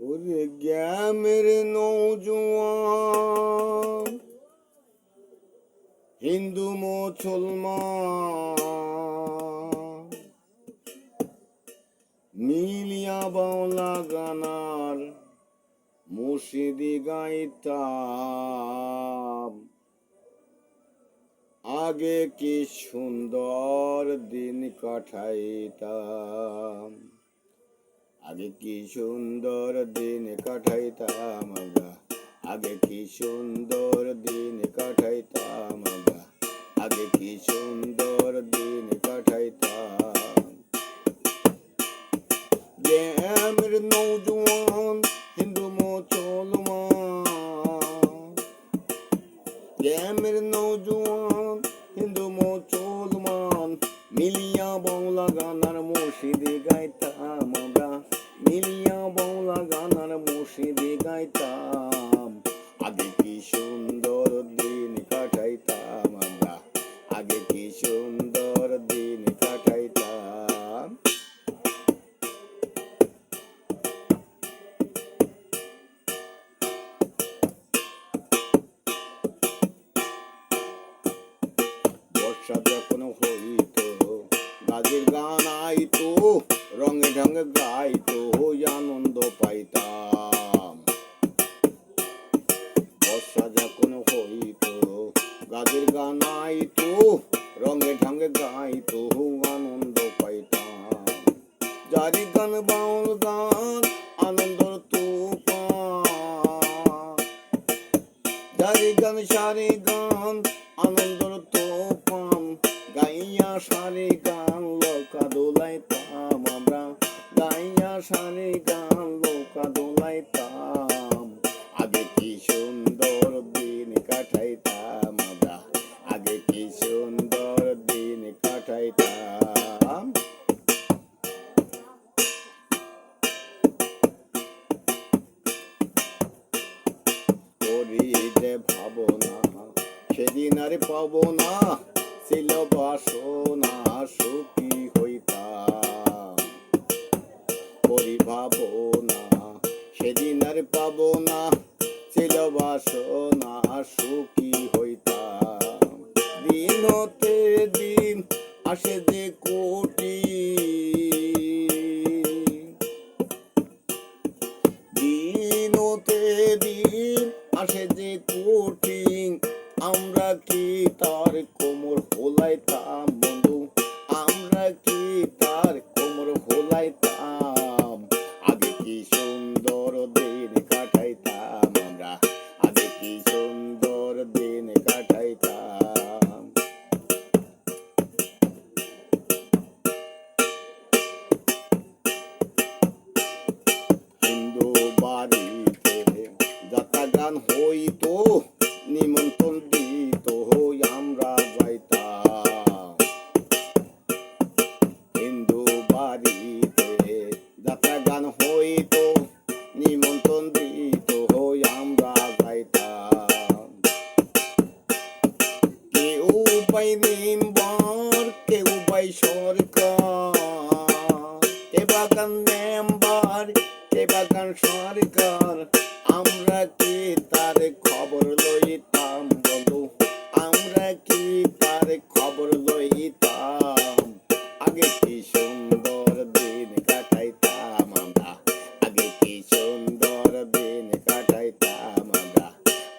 ওরে গ্যামের নৌজওয়ান হিন্দু মুসলমান মিলিয়া বাউলা গানার মুর্শিদি গাইতাম। আগে কি সুন্দর দিন কাটাইতাম, আগে কি সুন্দর দিন কাটাইতাম আমরা, আগে কি সুন্দর দিন কাটাইতাম আমরা, আগে কি সুন্দর দিন কাটাইতাম। গ্রামের নৌজওয়ান হিন্দু মুসলমান, গ্রামের নৌজওয়ান হিন্দু মুসলমান মিলিয়া বাংলা গানার মুর্শিদি গাইতাম আমরা, মিলিয়া বাংলা গানার মুর্শিদি গাইতাম। আগে কি সুন্দর দিন কাটাইতাম আমরা, আগে কি সুন্দর দিন কাটাইতাম। বর্ষা যখন হইতো গাজের গান আইতো, রঙে ঢঙে গাইতো, আনন্দ পাইতাম। বর্ষা যখন হইতো গাজের গান আইতো, রঙে ঢঙে গাইতো, আনন্দ পাইতাম। জারি গান বাউল গান আনন্দর তুফান, জারি গান সারি গান আনন্দর তুফান, গাইয়া সারি গান লোকা দোলাইতাম আমরা, গাইয়া সারি গান লোকা দোলাইতাম। আগে কি সুন্দর দিন কাটাইতাম আমরা, আগে কি সুন্দর দিন কাটাইতাম। করিতে ভাবনা সেদিন আর পাবো না, ছিল বাসনা সুখী হইতাম। করি ভাবনা সেদিন আর পাবো না, ছিল বাসনা সুখী হইতাম। দিন হতে দিন আসে যে কোটি, দিন হতে দিন আসে যে কোটি, আমরা কি তার কোমর হোলাইতাম বন্ধু, আমরা কি তার কোমর হোলাইতাম। আগে কি সুন্দর দিন কাটাইতাম আমরা, আগে কি সুন্দর দিন কাটাইতাম। হিন্দু বাড়িতে যাত্রা গান হইতো, নিমন্ত্রণ দিত আমরা যাইতাম। হিন্দু বাড়িতে যাত্রা গান হইতো, নিমন্ত্রণ দিত আমরা যাইতাম। কেউ পাই মেম্বার, কেউ পাই সরকার, কে বাগান মেম্বার, কে বাগান সরকার, আমরা কি তার খবর লইতাম বন্ধু, আমরা কি তার খবর লইতাম। আগে কি সুন্দর দিন কাটাইতাম আমরা, আগে কি সুন্দর দিন কাটাইতাম আমরা,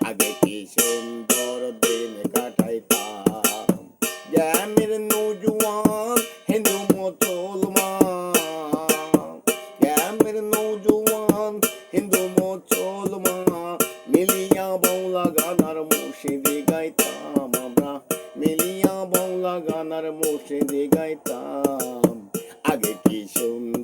আগে কি সুন্দর দিন কাটাইতাম। গ্রামের নৌজওয়ান হিন্দু মুসলমান, গ্রামের নৌজওয়ান হিন্দু মুসলমান মিলিয়া বাংলা গানার মুর্শিদি গাইতাম আমরা, মিলিয়া বাংলা গানার মুর্শিদি গাইতাম। আগে কি সুন্দর